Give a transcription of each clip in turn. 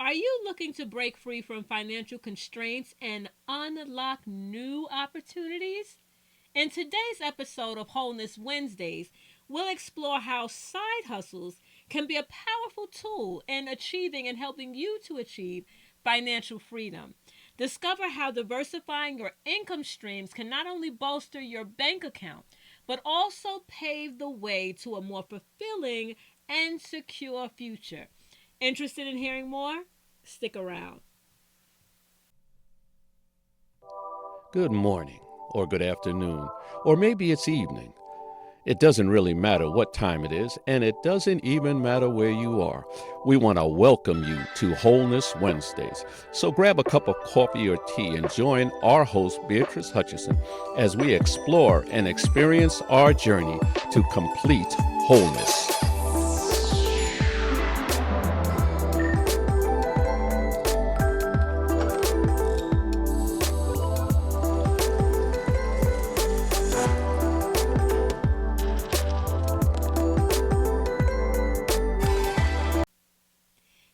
Are you looking to break free from financial constraints and unlock new opportunities? In today's episode of Wholeness Wednesdays, we'll explore how side hustles can be a powerful tool in achieving and helping you to achieve financial freedom. Discover how diversifying your income streams can not only bolster your bank account, but also pave the way to a more fulfilling and secure future. Interested in hearing more? Stick around. Good morning, or good afternoon, or maybe it's evening. It doesn't really matter what time it is, and it doesn't even matter where you are. We want to welcome you to Wholeness Wednesdays. So grab a cup of coffee or tea and join our host, Beatrice Hutchison, as we explore and experience our journey to complete wholeness.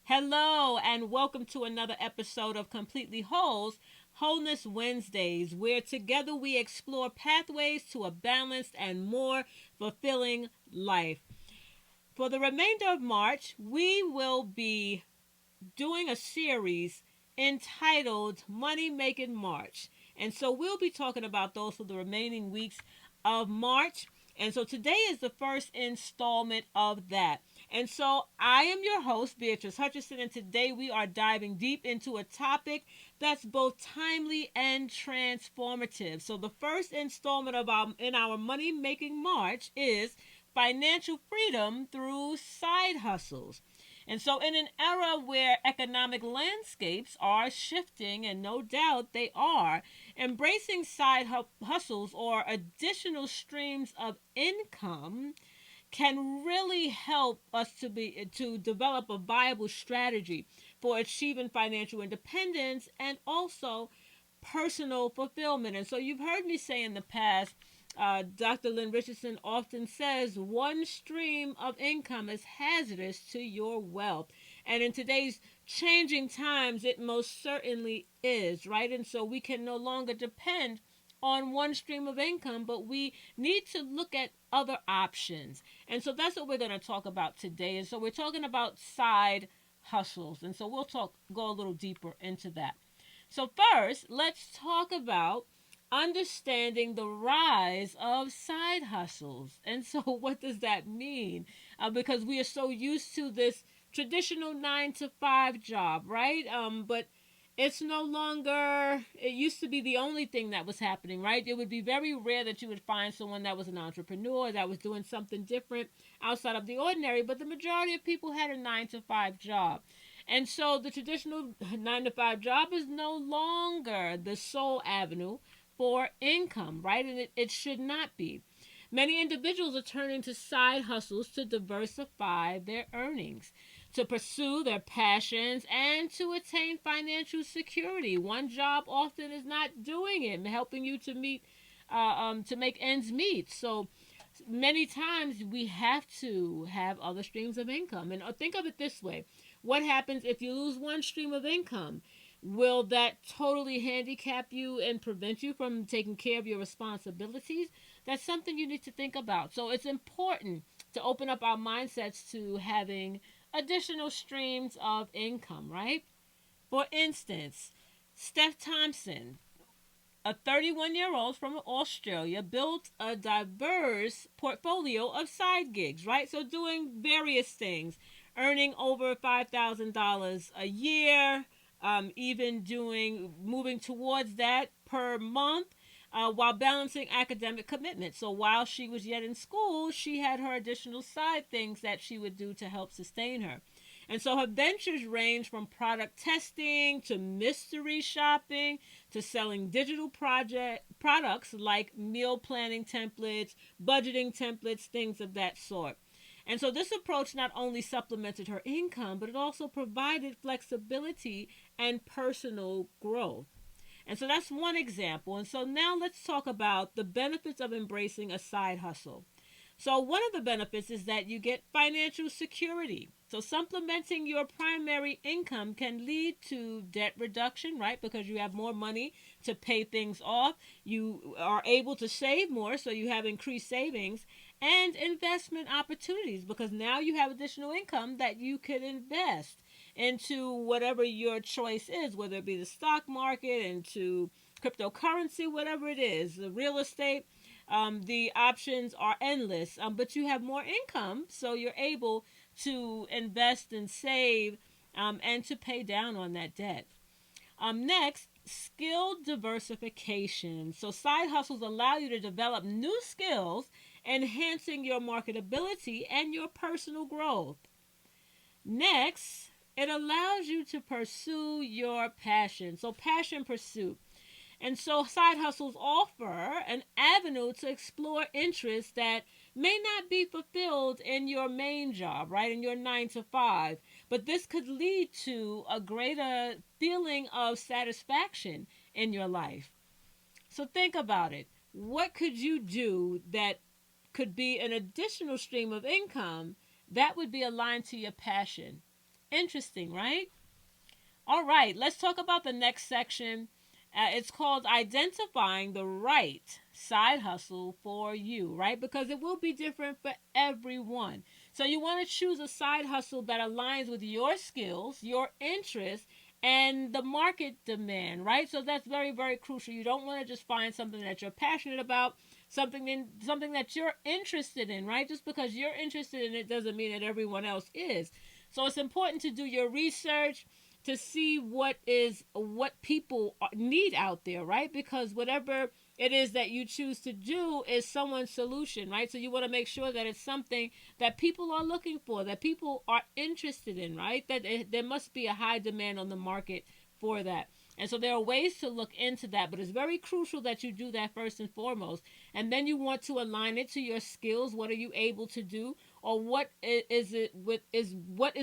Hello, and welcome to another episode of Completely Whole's Wholeness Wednesdays, where together we explore pathways to a balanced and more fulfilling life. For the remainder of March, we will be doing a series entitled Money Making March. And so we'll be talking about those for the remaining weeks of March. And so today is the first installment of that. And so I am your host, Beatrice Hutchison, and today we are diving deep into a topic that's both timely and transformative. So the first installment of our Money Making March is financial freedom through side hustles. And so, in an era where economic landscapes are shifting, and no doubt they are, embracing side hustles or additional streams of income can really help us to develop a viable strategy for achieving financial independence and also personal fulfillment. And so you've heard me say in the past, Dr. Lynn Richardson often says one stream of income is hazardous to your wealth. And in today's changing times, it most certainly is, right? And so we can no longer depend on one stream of income, but we need to look at other options. And so that's what we're going to talk about today. And so we're talking about side hustles. And so go a little deeper into that. So first, let's talk about understanding the rise of side hustles. And so what does that mean? Because we are so used to this traditional 9 to 5 job, right? But it's no longer, it used to be the only thing that was happening, right? It would be very rare that you would find someone that was an entrepreneur, that was doing something different outside of the ordinary, but the majority of people had a 9 to 5 job. And so the traditional 9 to 5 job is no longer the sole avenue for income, right? And it should not be. Many individuals are turning to side hustles to diversify their earnings, to pursue their passions, and to attain financial security. One job often is not doing it, helping you to make ends meet. So many times we have to have other streams of income. And think of it this way: what happens if you lose one stream of income? Will that totally handicap you and prevent you from taking care of your responsibilities? That's something you need to think about. So it's important to open up our mindsets to having additional streams of income, right? For instance, Steph Thompson, a 31-year-old from Australia, built a diverse portfolio of side gigs, right? So doing various things, earning over $5,000 a year, moving towards that per month, while balancing academic commitments. So while she was yet in school, she had her additional side things that she would do to help sustain her. And so her ventures range from product testing to mystery shopping to selling digital products like meal planning templates, budgeting templates, things of that sort. And so this approach not only supplemented her income, but it also provided flexibility and personal growth. And so that's one example. And so now let's talk about the benefits of embracing a side hustle. So one of the benefits is that you get financial security. So supplementing your primary income can lead to debt reduction, right? Because you have more money to pay things off. You are able to save more, so you have increased savings and investment opportunities because now you have additional income that you could invest into whatever your choice is, whether it be the stock market, into cryptocurrency, whatever it is, the real estate. The options are endless, but you have more income, so you're able to invest and save and to pay down on that debt. Next, skill diversification. So, side hustles allow you to develop new skills, enhancing your marketability and your personal growth. Next, it allows you to pursue your passion. So, passion pursuit. And so side hustles offer an avenue to explore interests that may not be fulfilled in your main job, right? In your 9 to 5. But this could lead to a greater feeling of satisfaction in your life. So think about it. What could you do that could be an additional stream of income that would be aligned to your passion? Interesting, right? All right, let's talk about the next section. It's called identifying the right side hustle for you, right? Because it will be different for everyone. So you want to choose a side hustle that aligns with your skills, your interests, and the market demand, right? So that's very, very crucial. You don't want to just find something that you're passionate about, something that you're interested in, right? Just because you're interested in it doesn't mean that everyone else is. So it's important to do your research to see what people need out there, right? Because whatever it is that you choose to do is someone's solution, right? So you want to make sure that it's something that people are looking for, that people are interested in, right? There must be a high demand on the market for that. And so there are ways to look into that, but it's very crucial that you do that first and foremost. And then you want to align it to your skills. What are you able to do? Or what is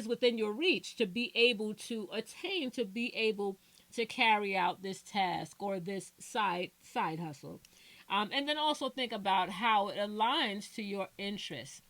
within your reach to be able to attain, to be able to carry out this task or this side hustle. And then also think about how it aligns to your interests.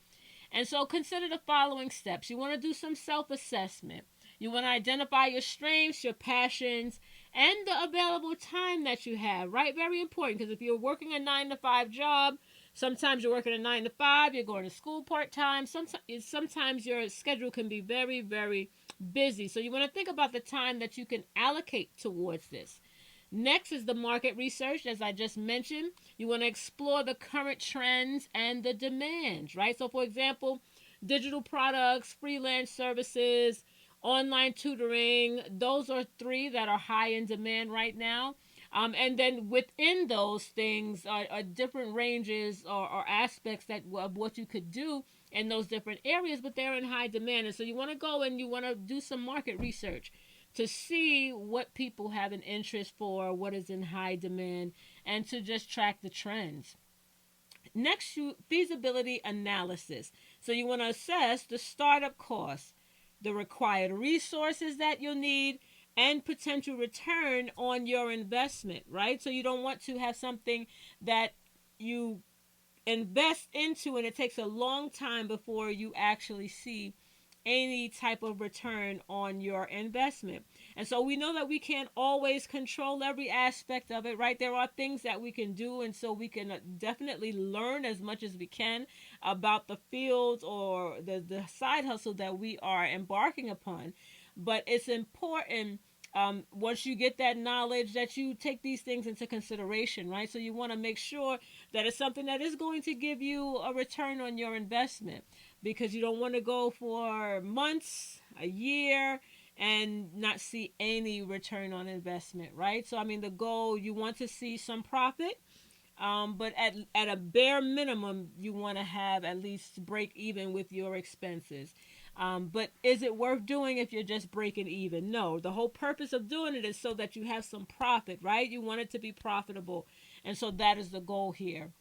And so consider the following steps. You want to do some self assessment. You want to identify your strengths, your passions, and the available time that you have, right? Very important because if you're working a 9 to 5 job, sometimes you're working a 9 to 5, you're going to school part time. Sometimes your schedule can be very, very busy. So you want to think about the time that you can allocate towards this. Next is the market research, as I just mentioned. You want to explore the current trends and the demands, right? So, for example, digital products, freelance services, online tutoring, those are three that are high in demand right now. And then within those things are different ranges or aspects of what you could do in those different areas, but they're in high demand. And so you want to go and you want to do some market research to see what people have an interest for, what is in high demand, and to just track the trends. Next, feasibility analysis. So you want to assess the startup costs, the required resources that you'll need, and potential return on your investment, right? So you don't want to have something that you invest into and it takes a long time before you actually see any type of return on your investment. And so we know that we can't always control every aspect of it, right? There are things that we can do, and so we can definitely learn as much as we can about the field or the side hustle that we are embarking upon. But it's important once you get that knowledge that you take these things into consideration, right? So you want to make sure that it's something that is going to give you a return on your investment because you don't want to go for months, a year, and not see any return on investment, right? So, I mean, the goal, you want to see some profit, but at a bare minimum, you want to have at least break even with your expenses. But is it worth doing if you're just breaking even? No. The whole purpose of doing it is so that you have some profit, right? You want it to be profitable. And so that is the goal here.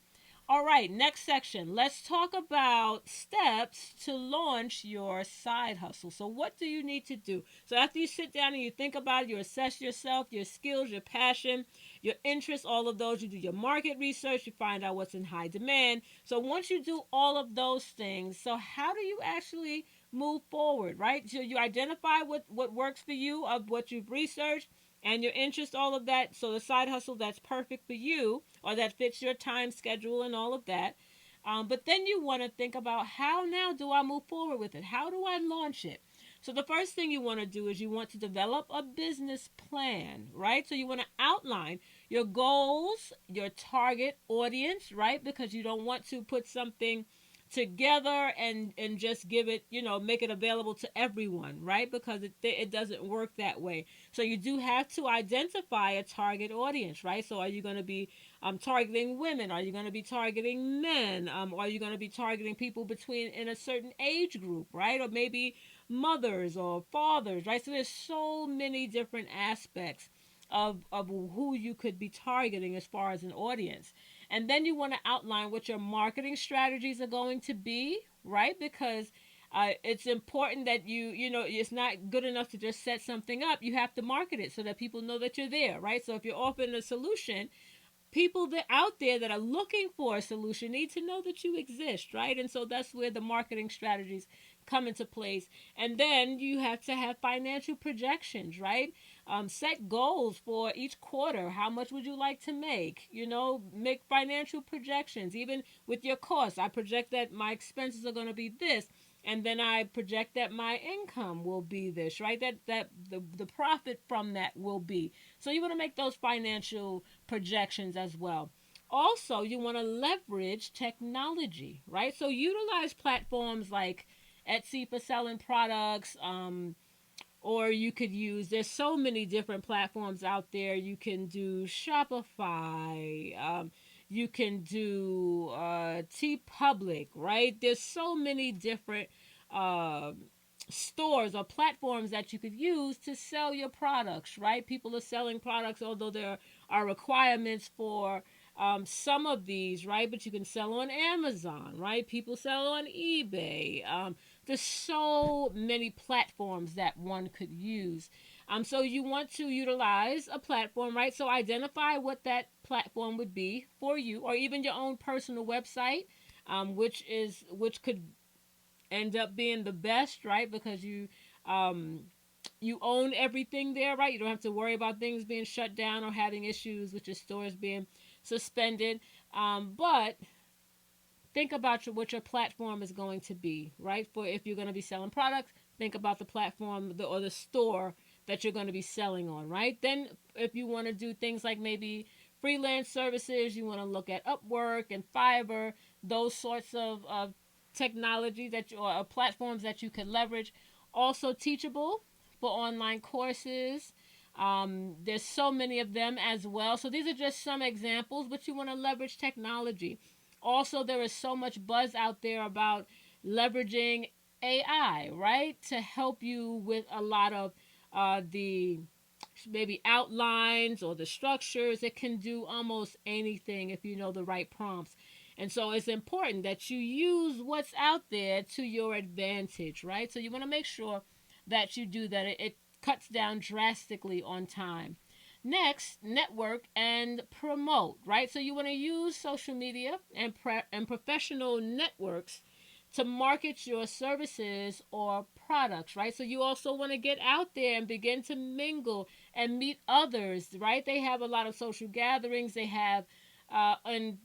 All right, next section. Let's talk about steps to launch your side hustle. So, what do you need to do? So, after you sit down and you think about it, you assess yourself, your skills, your passion, your interests, all of those. You do your market research, you find out what's in high demand. So, once you do all of those things, so how do you actually move forward, right? So you identify what works for you, of what you've researched and your interest, all of that. So the side hustle that's perfect for you, or that fits your time schedule and all of that. But then you want to think about, how now do I move forward with it? How do I launch it? So the first thing you want to do is you want to develop a business plan, right? So you want to outline your goals, your target audience, right? Because you don't want to put something together and just give it, make it available to everyone, right? Because it doesn't work that way. So you do have to identify a target audience, right? So are you going to be targeting women? Are you going to be targeting men? Are you going to be targeting people between in a certain age group, right? Or maybe mothers or fathers, right? So there's so many different aspects of who you could be targeting as far as an audience. And then you want to outline what your marketing strategies are going to be, right? Because it's important that it's not good enough to just set something up. You have to market it so that people know that you're there, right? So if you're offering a solution, people that out there that are looking for a solution need to know that you exist, right? And so that's where the marketing strategies come into place. And then you have to have financial projections, right? Set goals for each quarter. How much would you like to make? Make financial projections. Even with your costs, I project that my expenses are going to be this, and then I project that my income will be this, right? The profit from that will be. So you want to make those financial projections as well. Also, you want to leverage technology, right? So utilize platforms like Etsy for selling products, or you could use, there's so many different platforms out there. You can do Shopify, you can do T Public, right? There's so many different uh, stores or platforms that you could use to sell your products, right? People are selling products, although there are requirements for some of these, right? But you can sell on Amazon, right? People sell on eBay. There's so many platforms that one could use. So you want to utilize a platform, right? So identify what that platform would be for you, or even your own personal website, which could end up being the best, right? Because um, you own everything there, right? You don't have to worry about things being shut down or having issues with your stores being suspended. But think about what your platform is going to be, right? For if you're going to be selling products, think about the platform or the store that you're going to be selling on, right? Then if you want to do things like maybe freelance services, you want to look at Upwork and Fiverr, those sorts of technology or platforms that you could leverage. Also Teachable for online courses. There's so many of them as well. So these are just some examples, but you want to leverage technology. Also, there is so much buzz out there about leveraging AI, right, to help you with a lot of the maybe outlines or the structures. It can do almost anything if you know the right prompts. And so it's important that you use what's out there to your advantage, right? So you want to make sure that you do that. It cuts down drastically on time. Next, network and promote, right? So you want to use social media and professional networks to market your services or products, right? So you also want to get out there and begin to mingle and meet others, right? They have a lot of social gatherings. They have on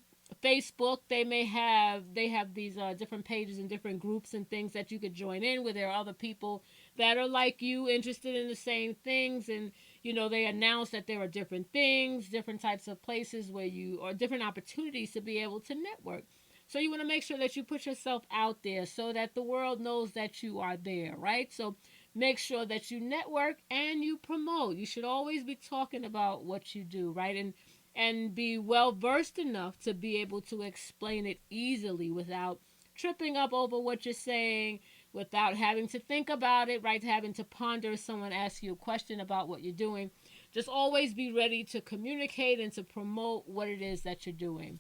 Facebook, they have these different pages and different groups and things that you could join in, where there are other people that are like you, interested in the same things. And they announce that there are different things, different types of places where you, or different opportunities to be able to network. So you want to make sure that you put yourself out there so that the world knows that you are there, right? So make sure that you network and you promote. You should always be talking about what you do, right? And be well versed enough to be able to explain it easily without tripping up over what you're saying, without having to think about it, right? Having to ponder if someone asks you a question about what you're doing. Just always be ready to communicate and to promote what it is that you're doing.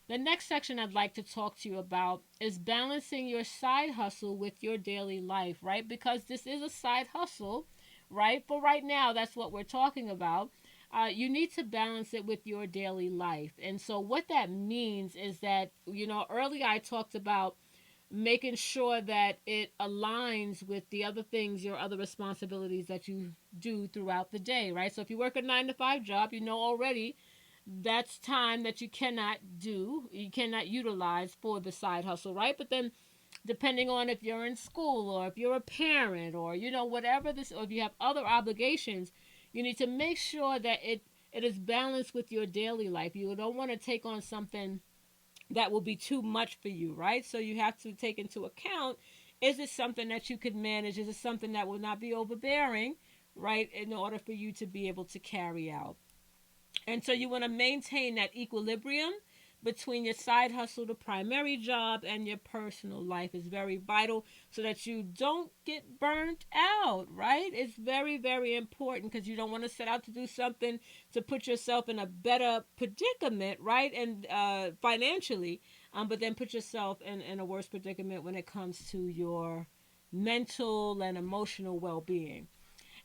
The next section I'd like to talk to you about is balancing your side hustle with your daily life, right? Because this is a side hustle, right? For right now, that's what we're talking about. You need to balance it with your daily life. And so, what that means is that, earlier I talked about making sure that it aligns with the other things, your other responsibilities that you do throughout the day, right? So if you work a 9 to 5 job, you know already that's time that you cannot do, you cannot utilize for the side hustle, right? But then depending on if you're in school or if you're a parent or whatever this, or if you have other obligations, you need to make sure that it is balanced with your daily life. You don't want to take on something that will be too much for you, right? So you have to take into account, is it something that you could manage? Is it something that will not be overbearing, right? In order for you to be able to carry out. And so you want to maintain that equilibrium between your side hustle, the primary job, and your personal life is very vital so that you don't get burnt out, right? It's very, very important because you don't want to set out to do something to put yourself in a better predicament, right? And financially, but then put yourself in a worse predicament when it comes to your mental and emotional well being.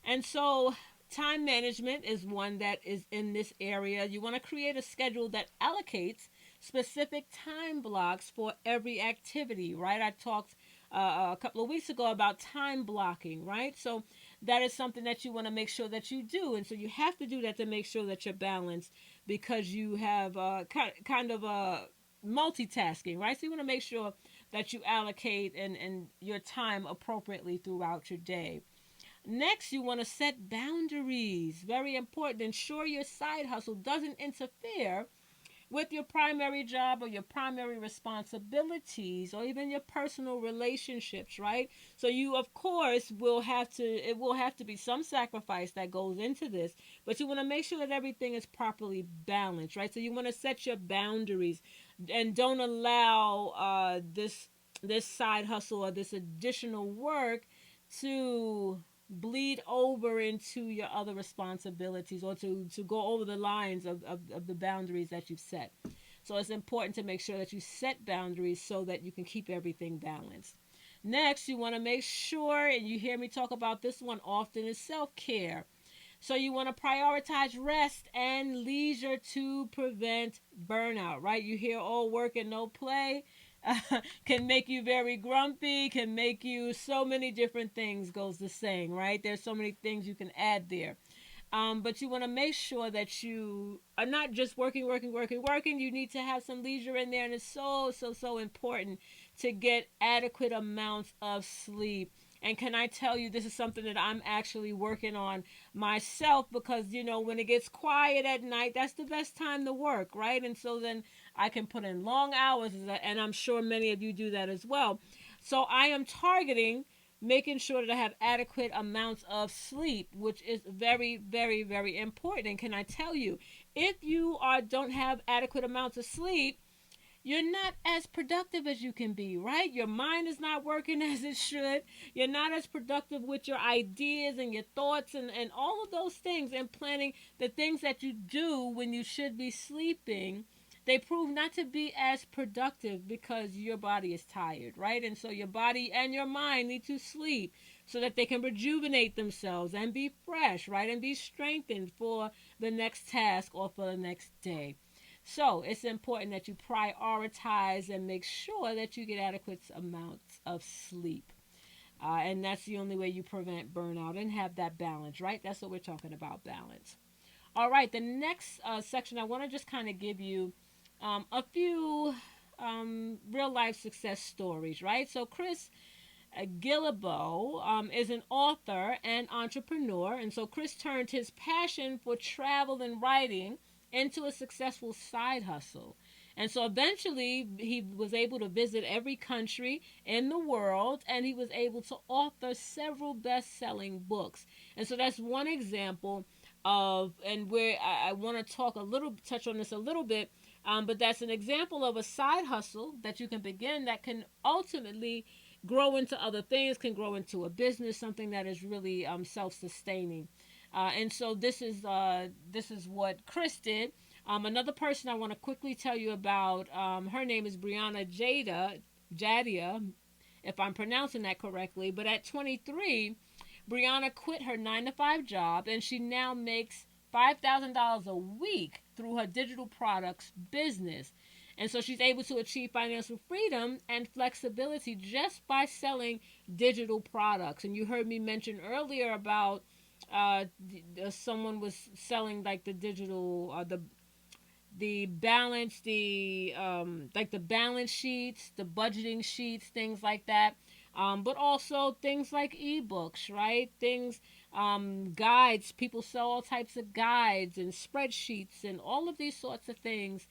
And so, time management is one that is in this area. You want to create a schedule that allocates specific time blocks for every activity, right? I talked a couple of weeks ago about time blocking, right? So, that is something that you want to make sure that you do. And so, you have to do that to make sure that you're balanced because you have kind of a multitasking, right? So, you want to make sure that you allocate and your time appropriately throughout your day. Next, you want to set boundaries. Very important. Ensure your side hustle doesn't interfere with your primary job or your primary responsibilities or even your personal relationships, right? So you of course it will have to be some sacrifice that goes into this, but you want to make sure that everything is properly balanced, right? So you want to set your boundaries and don't allow this side hustle or this additional work to bleed over into your other responsibilities or to go over the lines of the boundaries that you've set. So it's important to make sure that you set boundaries so that you can keep everything balanced. Next, you want to make sure, and you hear me talk about this one often, is self care. So you want to prioritize rest and leisure to prevent burnout, right? You hear all work and no play. Can make you very grumpy, can make you so many different things, goes the saying, right? There's so many things you can add there. But you want to make sure that you are not just working, working, working, working. You need to have some leisure in there, and it's so, so, so important to get adequate amounts of sleep. And can I tell you, this is something that I'm actually working on myself because, when it gets quiet at night, that's the best time to work, right? And so then I can put in long hours, and I'm sure many of you do that as well. So I am targeting making sure that I have adequate amounts of sleep, which is very, very, very important. And can I tell you, if you don't have adequate amounts of sleep, you're not as productive as you can be, right? Your mind is not working as it should. You're not as productive with your ideas and your thoughts and all of those things and planning the things that you do when you should be sleeping. They prove not to be as productive because your body is tired, right? And so your body and your mind need to sleep so that they can rejuvenate themselves and be fresh, right? And be strengthened for the next task or for the next day. So it's important that you prioritize and make sure that you get adequate amounts of sleep. And that's the only way you prevent burnout and have that balance, right? That's what we're talking about, balance. All right, the next section, I want to just kind of give you a few real life success stories, right? So, Chris Gillibo is an author and entrepreneur. And so Chris turned his passion for travel and writing into a successful side hustle. And so eventually he was able to visit every country in the world and he was able to author several best selling books. And so that's one example of, and where I want to touch on this a little bit, but that's an example of a side hustle that you can begin that can ultimately grow into other things, can grow into a business, something that is really self-sustaining. And so this is what Chris did. Another person I want to quickly tell you about. Her name is Brianna Jadia, if I'm pronouncing that correctly. But at 23, Brianna quit her 9 to 5 job, and she now makes $5,000 a week through her digital products business. And so she's able to achieve financial freedom and flexibility just by selling digital products. And you heard me mention earlier about someone was selling like the digital the balance, the like the balance sheets, the budgeting sheets, things like that. But also things like ebooks, right? Things, guides. People sell all types of guides and spreadsheets and all of these sorts of things.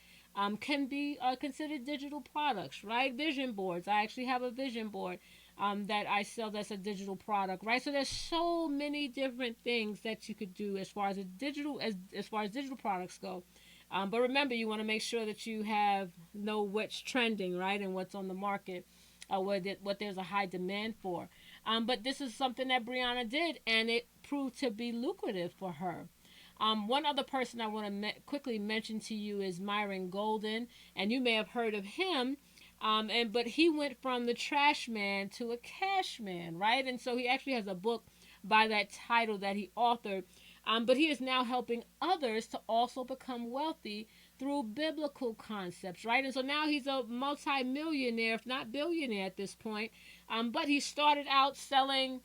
Can be considered digital products, right? Vision boards. I actually have a vision board that I sell that's a digital product, right? So there's so many different things that you could do as far as a digital as far as digital products go. But remember, you want to make sure that you know what's trending, right, and what's on the market, what there's a high demand for. But this is something that Brianna did, and it proved to be lucrative for her. One other person I want to quickly mention to you is Myron Golden, and you may have heard of him. But he went from the trash man to a cash man, right? And so he actually has a book by that title that he authored. But he is now helping others to also become wealthy through biblical concepts, right? And so now he's a multi-millionaire, if not billionaire at this point. But he started out selling,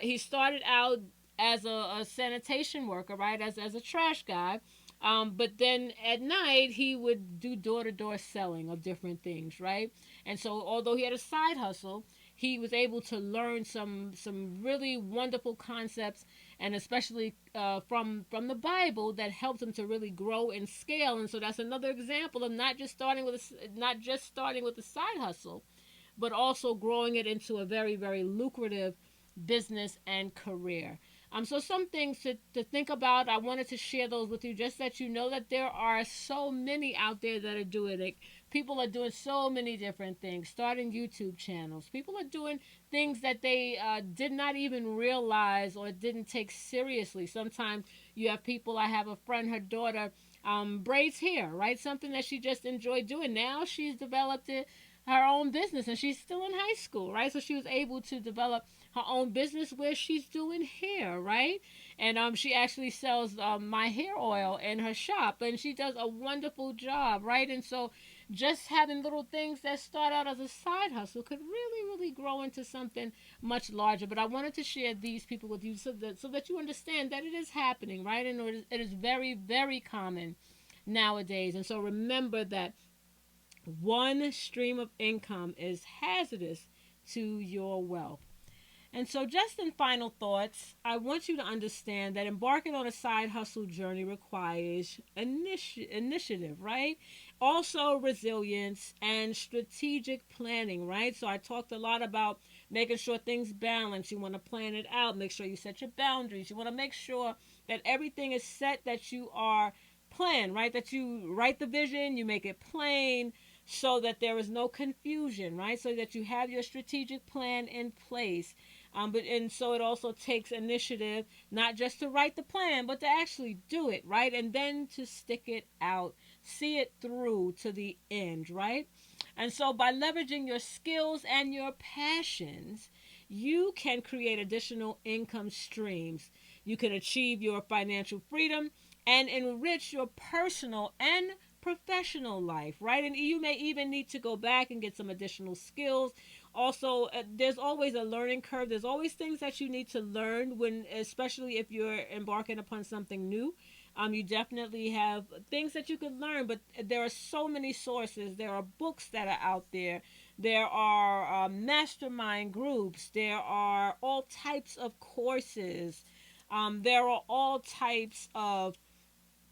he started out as a sanitation worker, right? As a trash guy. But then at night he would do door-to-door selling of different things, right? And so although he had a side hustle, he was able to learn some really wonderful concepts, and especially from the Bible, that helped him to really grow and scale. And so that's another example of not just starting with a side hustle, but also growing it into a very, very lucrative business and career. So some things to think about. I wanted to share those with you just that you know that there are so many out there that are doing it. People are doing so many different things, starting YouTube channels. People are doing things that they did not even realize or didn't take seriously. Sometimes you have people, I have a friend, her daughter braids hair, right? Something that she just enjoyed doing. Now she's developed it her own business, and she's still in high school, right? So she was able to develop her own business where she's doing hair, right? And she actually sells my hair oil in her shop, and she does a wonderful job, right? And so just having little things that start out as a side hustle could really, really grow into something much larger. But I wanted to share these people with you so that you understand that it is happening, right? And it is very, very common nowadays. And so remember that one stream of income is hazardous to your wealth. And so, just in final thoughts, I want you to understand that embarking on a side hustle journey requires initiative, right? Also, resilience and strategic planning, right? So, I talked a lot about making sure things balance. You want to plan it out, make sure you set your boundaries. You want to make sure that everything is set, that you are planned, right? That you write the vision, you make it plain, so that there is no confusion, right? So that you have your strategic plan in place. And so it also takes initiative, not just to write the plan, but to actually do it, right? And then to stick it out, see it through to the end, right? And so by leveraging your skills and your passions, you can create additional income streams. You can achieve your financial freedom and enrich your personal and professional life, right? And you may even need to go back and get some additional skills. Also, there's always a learning curve. There's always things that you need to learn especially if you're embarking upon something new. You definitely have things that you could learn, but there are so many sources. There are books that are out there. There are mastermind groups. There are all types of courses. There are all types of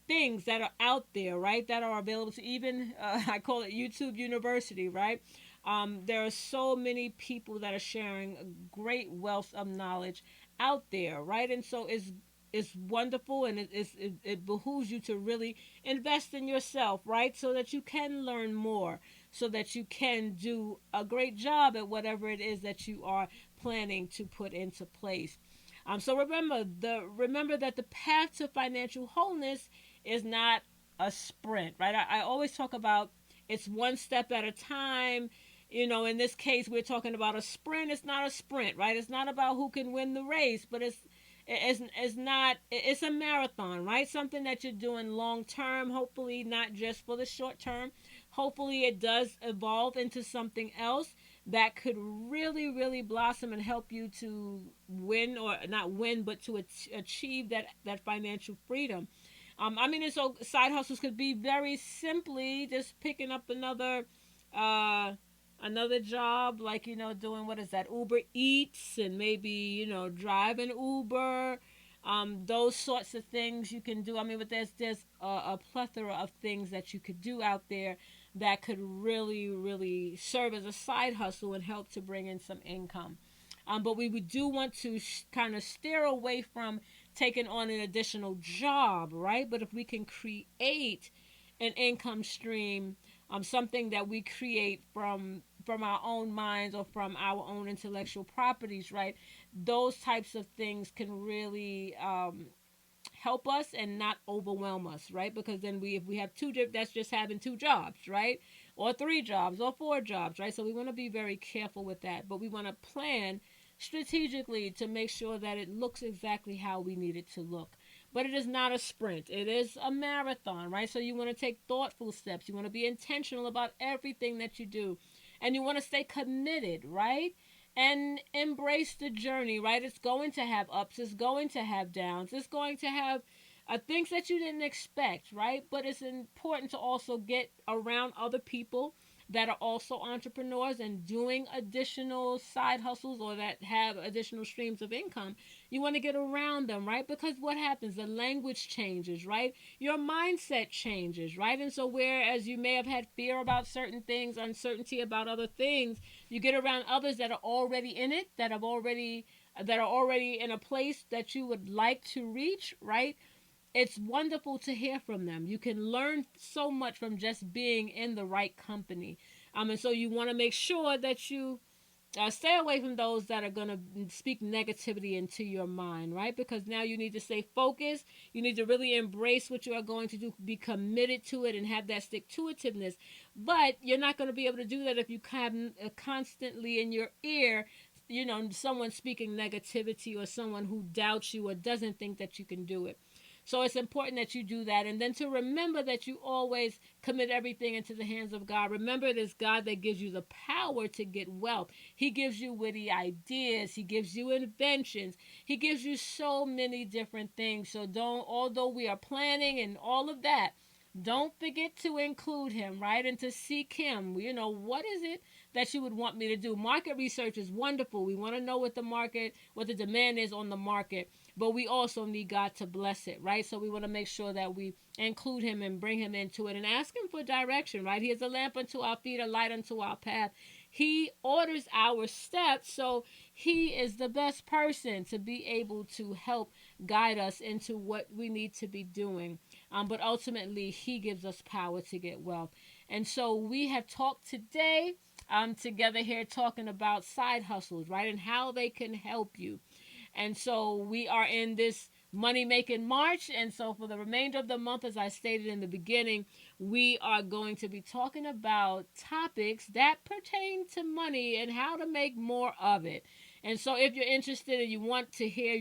things that are out there, right? That are available to even, I call it YouTube University, right? There are so many people that are sharing a great wealth of knowledge out there, right? And so it's wonderful, and it behooves you to really invest in yourself, right? So that you can learn more, so that you can do a great job at whatever it is that you are planning to put into place. So remember that the path to financial wholeness is not a sprint, right? I always talk about it's one step at a time. In this case, we're talking about a sprint. It's not a sprint, right? It's not about who can win the race, but it's a marathon, right? Something that you're doing long term, hopefully not just for the short term, hopefully it does evolve into something else that could really, really blossom and help you to win, or not win, but to achieve that financial freedom. I mean, and so side hustles could be very simply just picking up uh, another job, like, doing, what is that, Uber Eats, and maybe, driving Uber. Those sorts of things you can do. I mean, but there's a plethora of things that you could do out there that could really, really serve as a side hustle and help to bring in some income. But we do want to kind of steer away from taking on an additional job, right? But if we can create an income stream, something that we create from our own minds or from our own intellectual properties, right? Those types of things can really help us and not overwhelm us, right? Because then if we have that's just having two jobs, right? Or three jobs or four jobs, right? So we want to be very careful with that, but we want to plan strategically to make sure that it looks exactly how we need it to look. But it is not a sprint. It is a marathon, right? So you want to take thoughtful steps. You want to be intentional about everything that you do. And you want to stay committed, right? And embrace the journey, right? It's going to have ups, it's going to have downs, it's going to have things that you didn't expect, right? But it's important to also get around other people that are also entrepreneurs and doing additional side hustles or that have additional streams of income. You want to get around them, right? Because what happens? The language changes, right? Your mindset changes, right? And so, whereas you may have had fear about certain things, uncertainty about other things, you get around others that are already in it, that are already in a place that you would like to reach, right? It's wonderful to hear from them. You can learn so much from just being in the right company. And so you want to make sure that you stay away from those that are going to speak negativity into your mind, right? Because now you need to stay focused. You need to really embrace what you are going to do, be committed to it, and have that stick to itiveness. But you're not going to be able to do that if you have constantly in your ear, someone speaking negativity or someone who doubts you or doesn't think that you can do it. So it's important that you do that. And then to remember that you always commit everything into the hands of God. Remember, it is God that gives you the power to get wealth. He gives you witty ideas. He gives you inventions. He gives you so many different things. So although we are planning and all of that, don't forget to include him, right? And to seek him. What is it that you would want me to do? Market research is wonderful. We want to know what the demand is on the market, but we also need God to bless it, right? So we want to make sure that we include him and bring him into it and ask him for direction, right? He is a lamp unto our feet, a light unto our path. He orders our steps, so he is the best person to be able to help guide us into what we need to be doing. But ultimately, he gives us power to get wealth. And so we have talked today together here talking about side hustles, right? And how they can help you. And so we are in this money making March. And so for the remainder of the month, as I stated in the beginning, we are going to be talking about topics that pertain to money and how to make more of it. And so if you're interested and if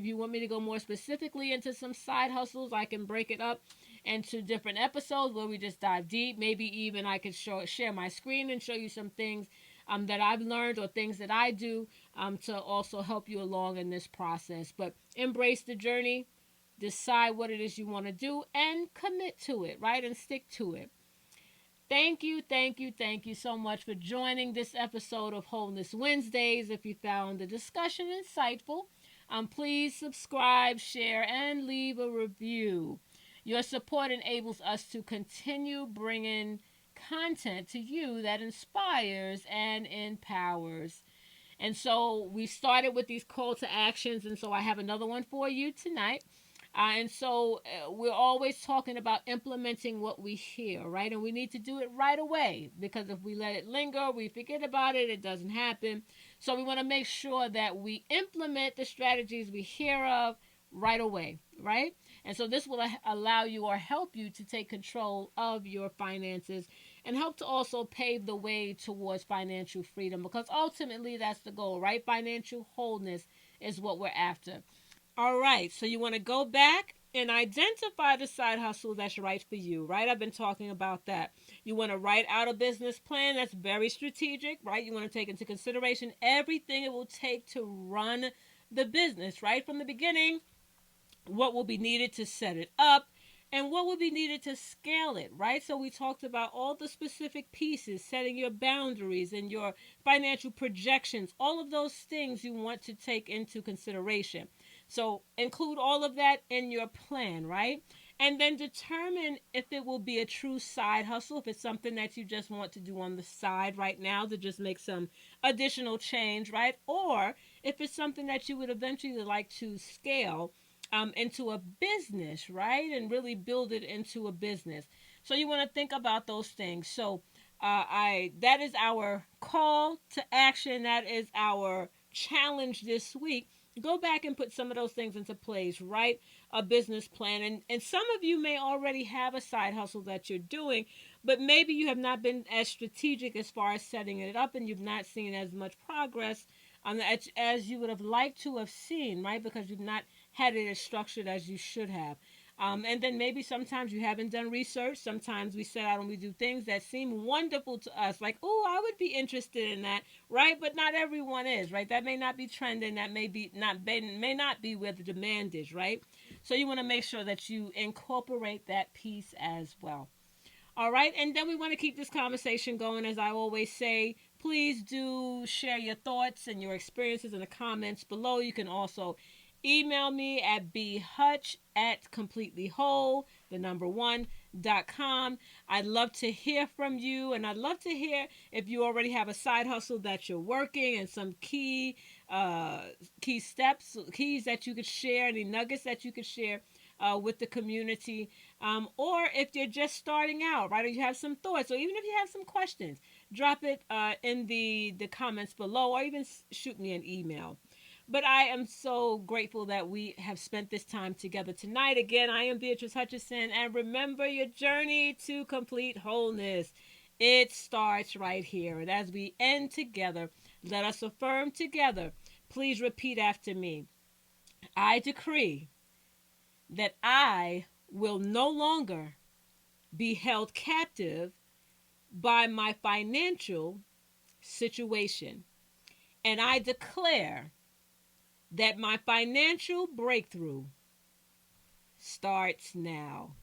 you want me to go more specifically into some side hustles, I can break it up into different episodes where we just dive deep. Maybe even I could share my screen and show you some things that I've learned or things that I do to also help you along in this process. But embrace the journey, decide what it is you want to do, and commit to it, right? And stick to it. Thank you, thank you, thank you so much for joining this episode of Wholeness Wednesdays. If you found the discussion insightful, please subscribe, share, and leave a review. Your support enables us to continue bringing content to you that inspires and empowers. And so we started with these call to actions, and so I have another one for you tonight. We're always talking about implementing what we hear, right? And we need to do it right away, because if we let it linger, we forget about it, it doesn't happen. So we want to make sure that we implement the strategies we hear of right away, right? And so this will allow you or help you to take control of your finances and help to also pave the way towards financial freedom, because ultimately that's the goal, right? Financial wholeness is what we're after. All right, so you want to go back and identify the side hustle that's right for you, right? I've been talking about that. You want to write out a business plan that's very strategic, right? You want to take into consideration everything it will take to run the business, right? From the beginning, what will be needed to set it up, and what will be needed to scale it, right? So we talked about all the specific pieces, setting your boundaries and your financial projections, all of those things you want to take into consideration. So include all of that in your plan, right? And then determine if it will be a true side hustle, if it's something that you just want to do on the side right now to just make some additional change, right? Or if it's something that you would eventually like to scale into a business, right? And really build it into a business. So you want to think about those things. So I that is our call to action. That is our challenge this week. Go back and put some of those things into place. Write a business plan, and some of you may already have a side hustle that you're doing, but maybe you have not been as strategic as far as setting it up, and you've not seen as much progress as you would have liked to have seen, right? Because you've not had it as structured as you should have. And then maybe sometimes you haven't done research. Sometimes we set out and we do things that seem wonderful to us, like, oh, I would be interested in that, right? But not everyone is, right? That may not be trending. That may not be where the demand is, right? So you want to make sure that you incorporate that piece as well. All right, and then we want to keep this conversation going. As I always say, please do share your thoughts and your experiences in the comments below. You can also email me at bhutch at completelywhole, the number one.com. I'd love to hear from you, and I'd love to hear if you already have a side hustle that you're working and some key steps, keys that you could share, any nuggets that you could share with the community, or if you're just starting out, right, or you have some thoughts, or even if you have some questions, drop it in the comments below, or even shoot me an email. But I am so grateful that we have spent this time together tonight. Again, I am Beatrice Hutchison, and remember, your journey to complete wholeness, it starts right here. And as we end together, let us affirm together. Please repeat after me. I decree that I will no longer be held captive by my financial situation. And I declare that my financial breakthrough starts now.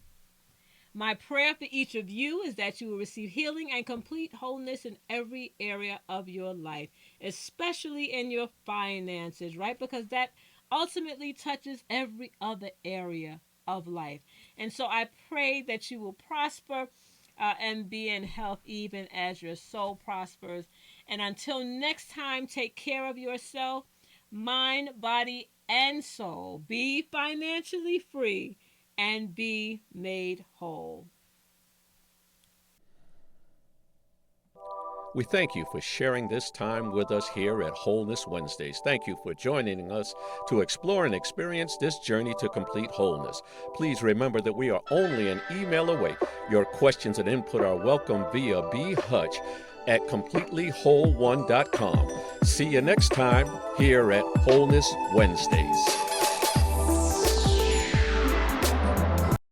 My prayer for each of you is that you will receive healing and complete wholeness in every area of your life, especially in your finances, right? Because that ultimately touches every other area of life. And so I pray that you will prosper and be in health even as your soul prospers. And until next time, take care of yourself, mind, body, and soul. Be financially free and be made whole. We thank you for sharing this time with us here at Wholeness Wednesdays. Thank you for joining us to explore and experience this journey to complete wholeness. Please remember that we are only an email away. Your questions and input are welcome via bhutch at completelywhole1.com. See you next time here at Wholeness Wednesdays.